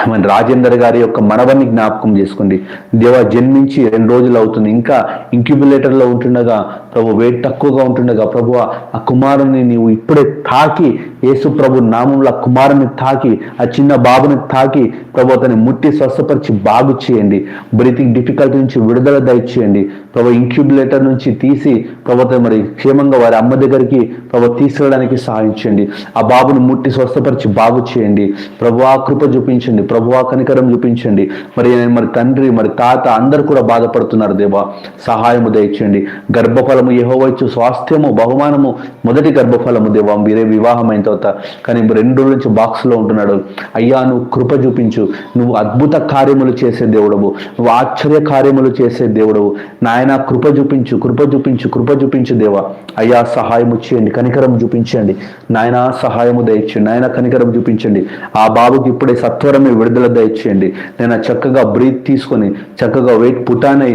మన రాజేందర్ గారి యొక్క మనవన్ని జ్ఞాపకం చేసుకోండి. దేవా జన్మించి 2 రోజులు అవుతుంది, ఇంకా ఇంక్యుబులేటర్లో ఉంటుండగా ప్రభు వెయిట్ తక్కువగా ఉంటుండగా ప్రభు ఆ కుమారుని నీవు ఇప్పుడే తాకి, యేసు ప్రభు నామంలో ఆ కుమారుని తాకి, ఆ చిన్న బాబుని తాకి ప్రభు అతన్ని ముట్టి స్వస్థపరిచి బాగు చేయండి. బ్రీతింగ్ డిఫికల్టీ నుంచి విడుదల దయచేయండి ప్రభు. ఇంక్యుబులేటర్ నుంచి తీసి ప్రభు మరి క్షేమంగా వారి అమ్మ దగ్గరికి ప్రభు తీసుకెళ్ళడానికి సహాయం చేయండి. ఆ బాబుని ముట్టి స్వస్థపరిచి బాగు చేయండి ప్రభు. ఆ కృప చూపించండి ప్రభు, ఆ కనికరం చూపించండి. మరి తండ్రి మరి తాత అందరూ కూడా బాధపడుతున్నారు దేవా, సహాయము దయచేయండి. గర్భఫలము యెహోవా ఇచ్చు స్వాస్థ్యము బహుమానము, మొదటి గర్భఫలము దేవా. మీరే వివాహం అయిన తర్వాత కానీ 2 రోజుల నుంచి బాక్స్లో ఉంటున్నాడు. అయ్యా నువ్వు కృప చూపించు, నువ్వు అద్భుత కార్యములు చేసే దేవుడవు, నువ్వు ఆశ్చర్య కార్యములు చేసే దేవుడవు నాయన. కృప చూపించు, కృప చూపించు, కృప చూపించు దేవా. అయ్యా సహాయము చేయండి, కనికరం చూపించండి నాయన, సహాయము దయచేయండి నాయన, కనికరం చూపించండి. ఆ బాబుకి ఇప్పుడే సత్వరమే విడుదల దయచేయండి నేను. చక్కగా బ్రీత్ తీసుకొని చక్కగా వెయిట్ పుటానై